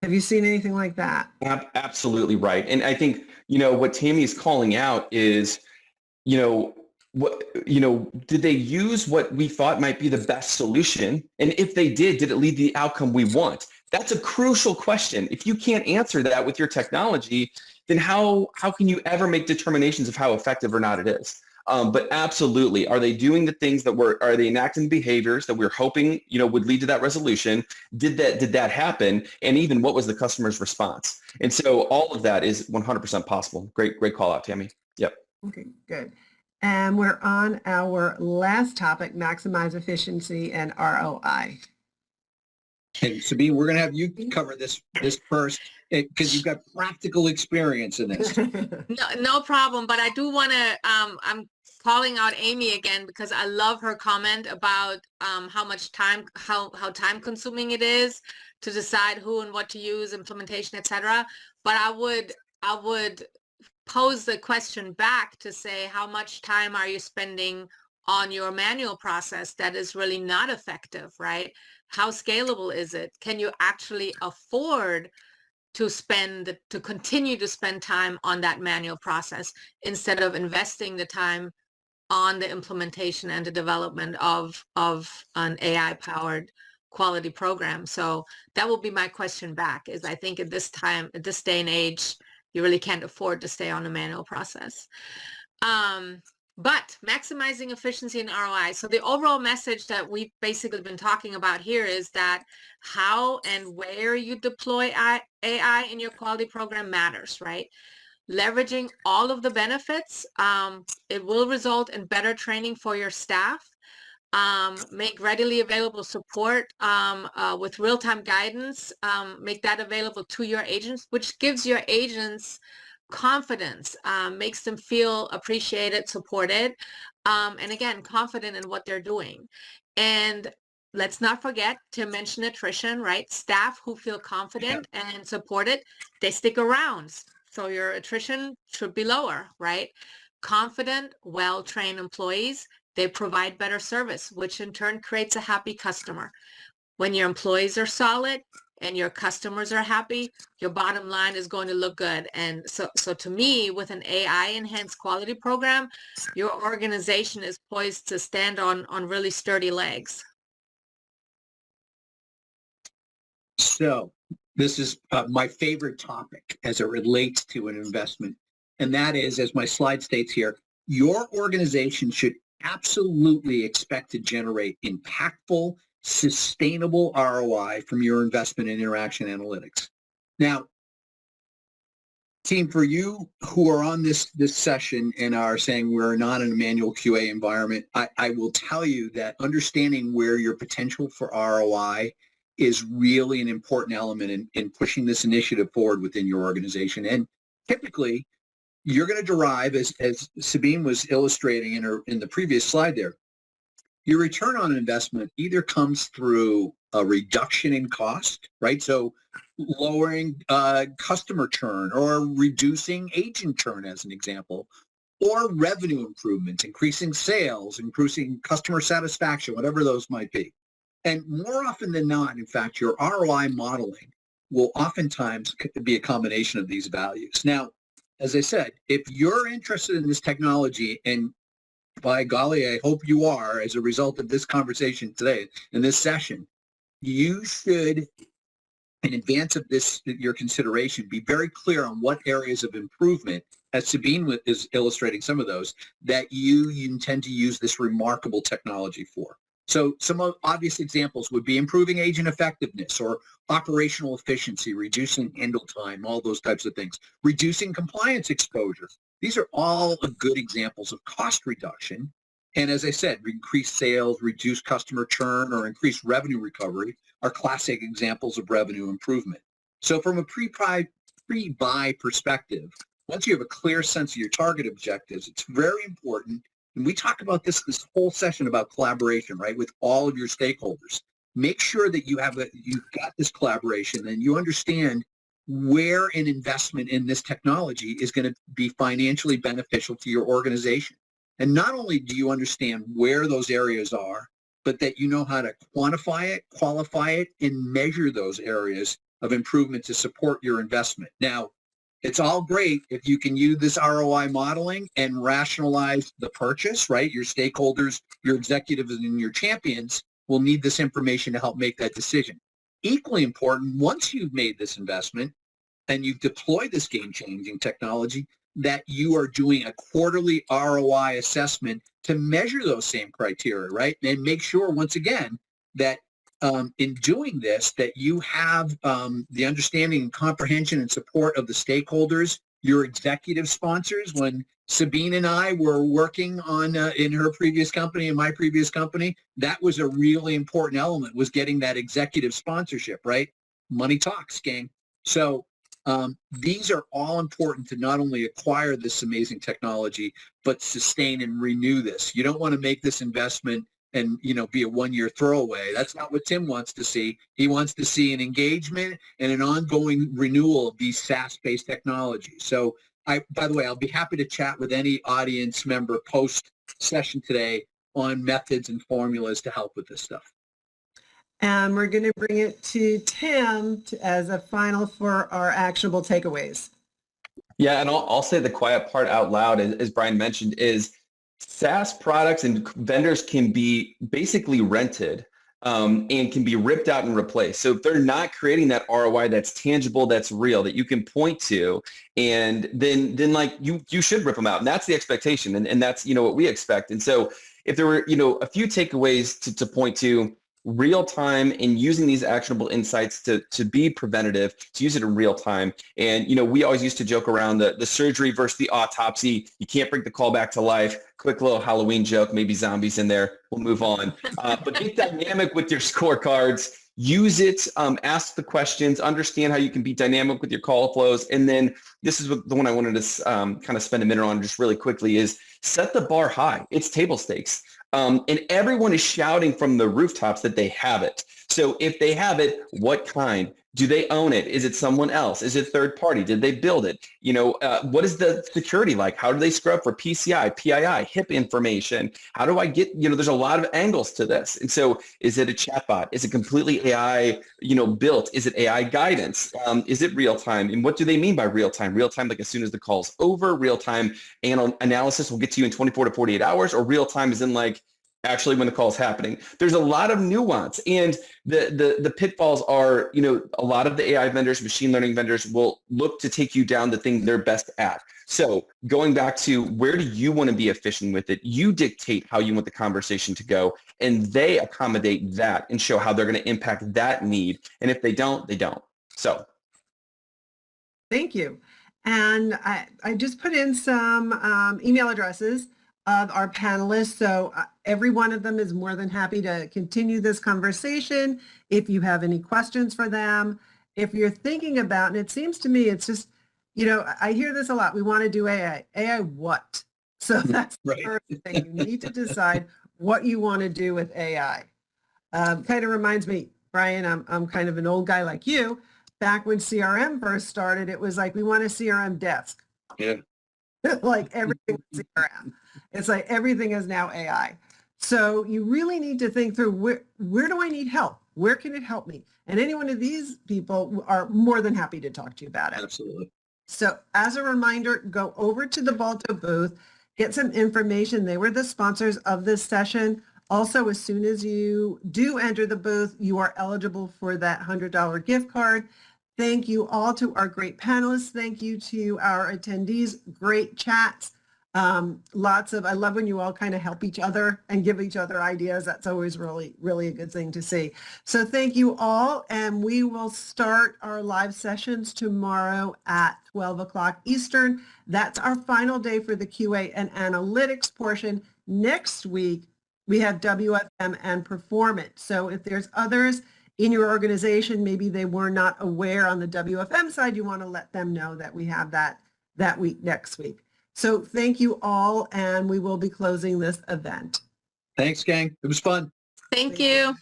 [SPEAKER 1] Have you seen anything like that?
[SPEAKER 2] Absolutely right. And I think, what Tammy is calling out is, did they use what we thought might be the best solution? And if they did it lead the outcome we want? That's a crucial question. If you can't answer that with your technology, then how can you ever make determinations of how effective or not it is? But absolutely, are they doing the things are they enacting behaviors that we're hoping, would lead to that resolution? Did that happen? And even what was the customer's response? And so all of that is 100% possible. Great call out, Tammy. Yep.
[SPEAKER 1] Okay, good. And we're on our last topic, maximize efficiency and ROI.
[SPEAKER 3] And Sabine, we're going to have you cover this first, because you've got practical experience in this.
[SPEAKER 4] No problem. But I do want to, I'm calling out Amy again, because I love her comment about how much time, how time consuming it is to decide who and what to use, implementation, etc. But I would pose the question back to say, how much time are you spending on your manual process that is really not effective, right? How scalable is it? Can you actually afford to continue to spend time on that manual process instead of investing the time on the implementation and the development of an AI-powered quality program? So that will be my question back, is I think at this day and age, you really can't afford to stay on a manual process. But maximizing efficiency and ROI. So the overall message that we've basically been talking about here is that how and where you deploy AI in your quality program matters, right? Leveraging all of the benefits, it will result in better training for your staff. Make readily available support with real-time guidance, make that available to your agents, which gives your agents confidence, makes them feel appreciated, supported, and again, confident in what they're doing. And let's not forget to mention attrition, right? Staff who feel confident and supported, they stick around. So your attrition should be lower, right? Confident, well-trained employees, they provide better service, which in turn creates a happy customer. When your employees are solid and your customers are happy, your bottom line is going to look good. And so to me, with an AI-enhanced quality program, your organization is poised to stand on really sturdy legs.
[SPEAKER 3] So this is my favorite topic as it relates to an investment. And that is, as my slide states here, your organization should absolutely expect to generate impactful, sustainable ROI from your investment in interaction analytics. Now, team, for you who are on this session and are saying we're not in a manual QA environment, I will tell you that understanding where your potential for ROI is really an important element in pushing this initiative forward within your organization. And typically, you're going to derive, as Sabine was illustrating in the previous slide there, your return on investment either comes through a reduction in cost, right? So lowering customer churn or reducing agent churn as an example, or revenue improvements, increasing sales, increasing customer satisfaction, whatever those might be. And more often than not, in fact, your ROI modeling will oftentimes be a combination of these values. Now, as I said, if you're interested in this technology, and by golly, I hope you are as a result of this conversation today, in this session, you should, in advance of your consideration, be very clear on what areas of improvement, as Sabine is illustrating some of those, that you intend to use this remarkable technology for. So some obvious examples would be improving agent effectiveness or operational efficiency, reducing handle time, all those types of things, reducing compliance exposure. These are all good examples of cost reduction. And as I said, increased sales, reduced customer churn, or increased revenue recovery are classic examples of revenue improvement. So from a pre-buy perspective, once you have a clear sense of your target objectives, it's very important. And we talk about this whole session about collaboration, right, with all of your stakeholders. Make sure that you've got this collaboration and you understand where an investment in this technology is going to be financially beneficial to your organization. And not only do you understand where those areas are, but that you know how to quantify it, qualify it, and measure those areas of improvement to support your investment. Now, it's all great if you can use this ROI modeling and rationalize the purchase, right? Your stakeholders, your executives, and your champions will need this information to help make that decision. Equally important, once you've made this investment and you've deployed this game-changing technology, that you are doing a quarterly ROI assessment to measure those same criteria, right? And make sure, once again, that in doing this, that you have the understanding and comprehension and support of the stakeholders, your executive sponsors. When Sabine and I were working on in her previous company and my previous company, that was a really important element, was getting that executive sponsorship, right? Money talks, gang. So these are all important to not only acquire this amazing technology, but sustain and renew this. You don't want to make this investment and, be a one-year throwaway. That's not what Tim wants to see. He wants to see an engagement and an ongoing renewal of these SaaS-based technologies. So by the way, I'll be happy to chat with any audience member post-session today on methods and formulas to help with this stuff.
[SPEAKER 1] And we're going to bring it to Tim as a final for our actionable takeaways.
[SPEAKER 2] Yeah, and I'll say the quiet part out loud, as Brian mentioned, is SaaS products and vendors can be basically rented and can be ripped out and replaced. So if they're not creating that ROI that's tangible, that's real, that you can point to, and then like you should rip them out. And that's the expectation. And that's, what we expect. And so if there were, a few takeaways to point to, real time and using these actionable insights to be preventative, to use it in real time. And, we always used to joke around the surgery versus the autopsy. You can't bring the call back to life. Quick little Halloween joke, maybe zombies in there. We'll move on. But get dynamic with your scorecards. Use it, ask the questions, understand how you can be dynamic with your call flows. And then this is the one I wanted to kind of spend a minute on just really quickly is set the bar high. It's table stakes. And everyone is shouting from the rooftops that they have it. So if they have it, what kind? Do they own it? Is it someone else? Is it third party? Did they build it? What is the security like? How do they scrub for PCI, PII, HIP information? How do I get, there's a lot of angles to this. And so is it a chatbot? Is it completely AI, built? Is it AI guidance? Is it real time? And what do they mean by real time? Real time, like as soon as the call's over, real time analysis will get to you in 24 to 48 hours, or real time is in like, actually when the call is happening. There's a lot of nuance, and the pitfalls are, a lot of the AI vendors, machine learning vendors will look to take you down the thing they're best at. So going back to where do you want to be efficient with it? You dictate how you want the conversation to go, and they accommodate that and show how they're going to impact that need. And if they don't, they don't. So.
[SPEAKER 1] Thank you. And I just put in some email addresses of our panelists. So every one of them is more than happy to continue this conversation. If you have any questions for them, if you're thinking about, and it seems to me, it's just, I hear this a lot. We want to do AI. AI what? So that's
[SPEAKER 3] right.
[SPEAKER 1] The first thing. You need to decide what you want to do with AI. Kind of reminds me, Brian, I'm kind of an old guy like you. Back when CRM first started, it was like, we want a CRM desk.
[SPEAKER 3] Yeah.
[SPEAKER 1] Like everything was CRM. It's like everything is now AI. So you really need to think through where do I need help? Where can it help me? And any one of these people are more than happy to talk to you about it.
[SPEAKER 3] Absolutely.
[SPEAKER 1] So as a reminder, go over to the Balto booth, get some information. They were the sponsors of this session. Also, as soon as you do enter the booth, you are eligible for that $100 gift card. Thank you all to our great panelists. Thank you to our attendees. Great chats. I love when you all kind of help each other and give each other ideas. That's always really, really a good thing to see. So thank you all. And we will start our live sessions tomorrow at 12 o'clock Eastern. That's our final day for the QA and analytics portion. Next week, we have WFM and performance. So if there's others in your organization, maybe they were not aware on the WFM side, you want to let them know that we have that week next week. So thank you all, and we will be closing this event.
[SPEAKER 3] Thanks, gang. It was fun.
[SPEAKER 4] Thank you.